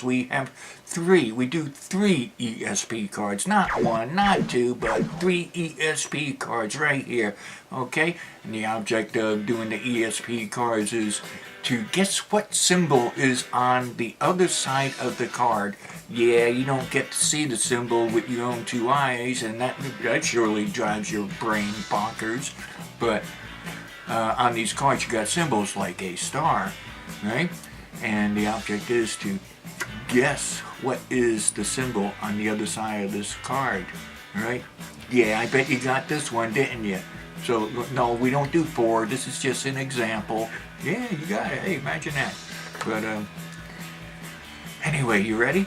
cards. We have 3. We do 3 ESP cards. Not 1, not 2, but 3 ESP cards right here. Okay? And the object of doing the ESP cards is to guess what symbol is on the other side of the card. Yeah, you don't get to see the symbol with your own 2 eyes, and that surely drives your brain bonkers. But on these cards you got symbols like a star, right? And the object is to guess what is the symbol on the other side of this card, right? Yeah, I bet you got this one, didn't you? So, no, we don't do 4. This is just an example. Yeah, you got it. Hey, imagine that. But, anyway, you ready?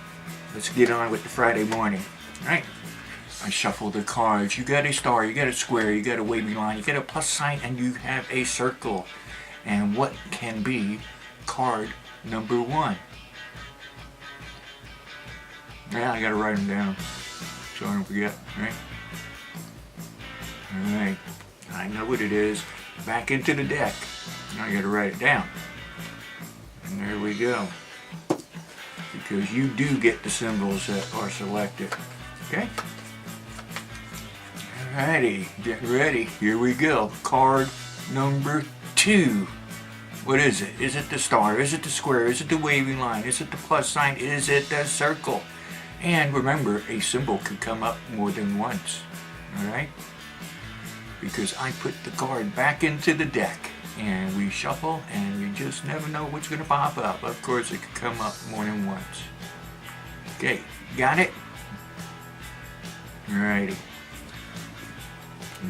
Let's get on with the Friday morning, right? I shuffle the cards. You got a star, you got a square, you got a wavy line, you got a plus sign, and you have a circle. And what can be card number 1? Yeah, I gotta write them down so I don't forget, right? Alright, I know what it is. Back into the deck. Now I gotta write it down. And there we go. Because you do get the symbols that are selected. Okay? Alrighty, get ready. Here we go. Card number 2. What is it? Is it the star? Is it the square? Is it the wavy line? Is it the plus sign? Is it the circle? And remember, a symbol could come up more than once. Alright? Because I put the card back into the deck. And we shuffle, and you just never know what's going to pop up. Of course, it could come up more than once. Okay, got it? Alrighty.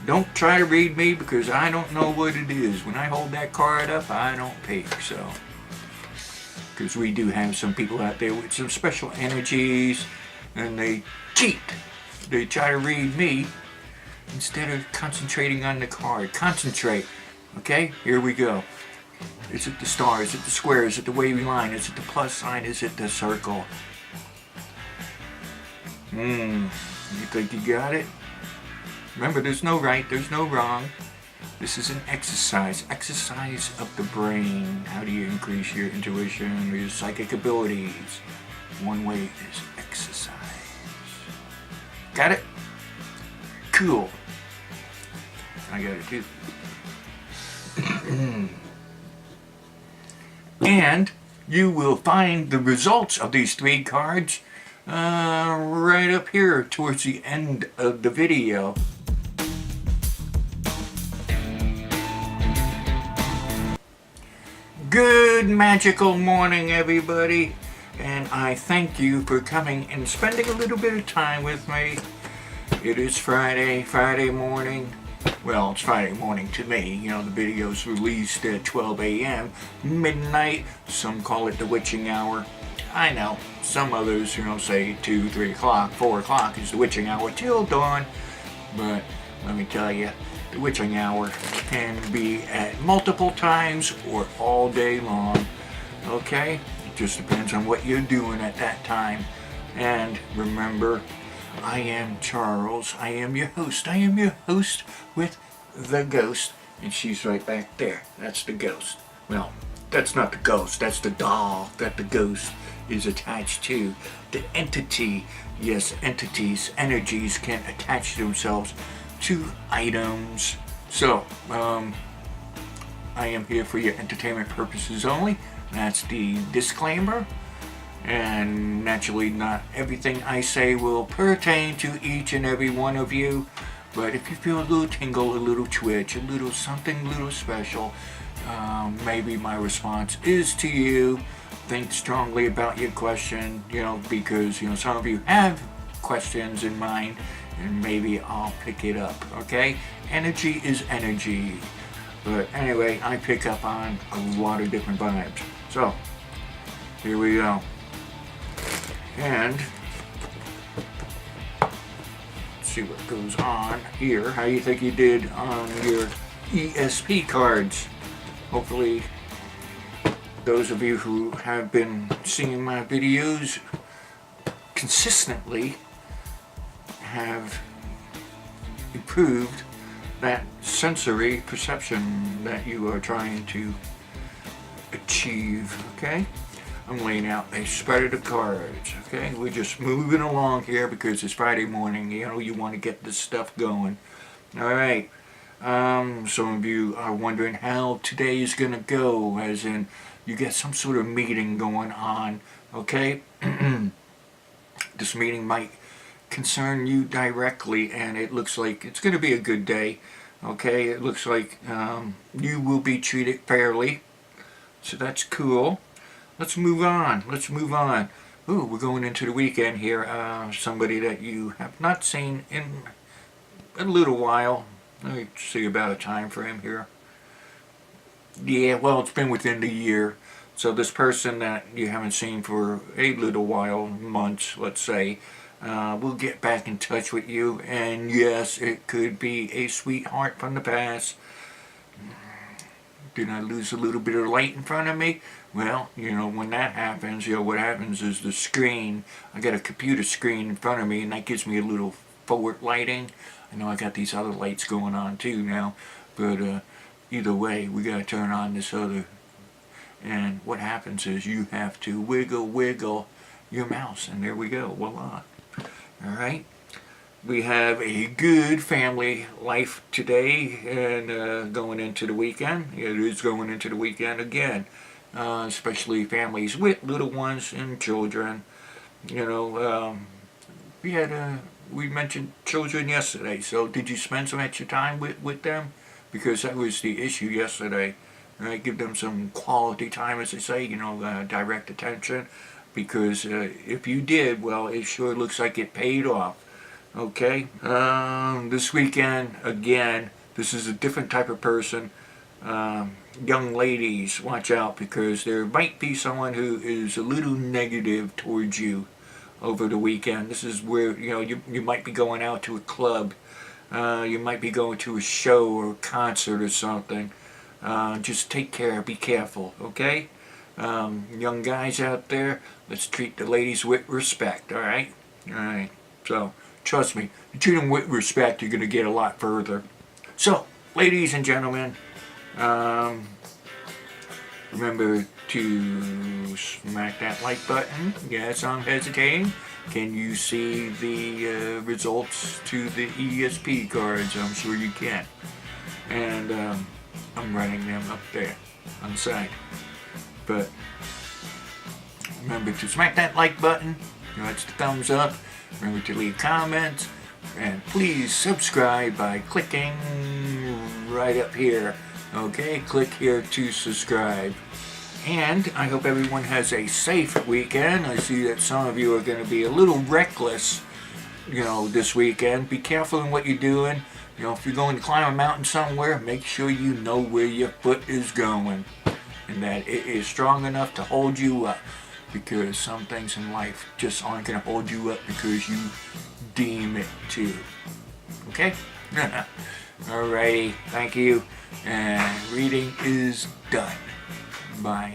Don't try to read me because I don't know what it is. When I hold that card up, I don't peek, so. Because we do have some people out there with some special energies, and they cheat. They try to read me instead of concentrating on the card. Concentrate. Okay, here we go. Is it the star? Is it the square? Is it the wavy line? Is it the plus sign? Is it the circle? You think you got it? Remember, there's no right, there's no wrong. This is an exercise of the brain. How do you increase your intuition or your psychic abilities? One way is exercise. Got it? Cool. I got it too. And you will find the results of these 3 cards right up here towards the end of the video. Good magical morning, everybody, and I thank you for coming and spending a little bit of time with me. It is Friday morning. Well, it's Friday morning to me. You know, the video's released at 12 a.m. midnight. Some call it the witching hour. I know. Some others, you know, say 2, 3 o'clock, 4 o'clock is the witching hour till dawn. But let me tell you, the witching hour can be at multiple times or all day long. Okay? It just depends on what you're doing at that time. And remember, I am Charles. I am your host. I am your host with the ghost. And she's right back there. That's the ghost. Well, that's not the ghost. That's the doll that the ghost is attached to. The entity. Yes, entities, energies can attach themselves to items. So, I am here for your entertainment purposes only. That's the disclaimer. And naturally, not everything I say will pertain to each and every one of you. But if you feel a little tingle, a little twitch, a little something, a little special, maybe my response is to you. Think strongly about your question, you know, because, you know, some of you have questions in mind, and maybe I'll pick it up, okay? Energy is energy. But anyway, I pick up on a lot of different vibes. So, here we go. And let's see what goes on here. How do you think you did on your ESP cards? Hopefully those of you who have been seeing my videos consistently have improved that sensory perception that you are trying to achieve, okay? I'm laying out a spread of the cards. Okay, we're just moving along here because it's Friday morning. You know, you want to get this stuff going. All right. Some of you are wondering how today is going to go, as in you get some sort of meeting going on. Okay. This meeting might concern you directly, and it looks like it's going to be a good day. Okay, it looks like you will be treated fairly, so that's cool. Let's move on. Let's move on. Ooh, we're going into the weekend here. Somebody that you have not seen in a little while. Let me see about a time frame here. Yeah, well, it's been within the year. So this person that you haven't seen for a little while, months, let's say, we'll get back in touch with you. And yes, it could be a sweetheart from the past. Did I lose a little bit of light in front of me? Well, you know, when that happens, you know, what happens is the screen, I got a computer screen in front of me, and that gives me a little forward lighting. I know I got these other lights going on too now, but either way, we got to turn on this other. And what happens is you have to wiggle your mouse, and there we go, voila. Alright, we have a good family life today, and going into the weekend. It is going into the weekend again, especially families with little ones and children. You know, we mentioned children yesterday, so did you spend some extra time with them? Because that was the issue yesterday. Right, give them some quality time, as they say, you know, direct attention. Because if you did, well, it sure looks like it paid off. Okay? This weekend, again, this is a different type of person. Young ladies, watch out, because there might be someone who is a little negative towards you over the weekend. This is where, you know, you might be going out to a club. You might be going to a show or a concert or something. Just take care, be careful, okay? Young guys out there, let's treat the ladies with respect, alright? Alright, so, trust me, you treat them with respect, you're going to get a lot further. So, ladies and gentlemen, remember to smack that like button. Yes, I'm hesitating. Can you see the results to the ESP cards? I'm sure you can. And, I'm running them up there on the side. But remember to smack that like button. You know, that's the thumbs up. Remember to leave comments. And please subscribe by clicking right up here. Okay, click here to subscribe. And I hope everyone has a safe weekend. I see that some of you are going to be a little reckless, you know, this weekend. Be careful in what you're doing. You know, if you're going to climb a mountain somewhere, make sure you know where your foot is going and that it is strong enough to hold you up, because some things in life just aren't going to hold you up because you deem it to. Okay? Alrighty, thank you. And reading is done. Bye.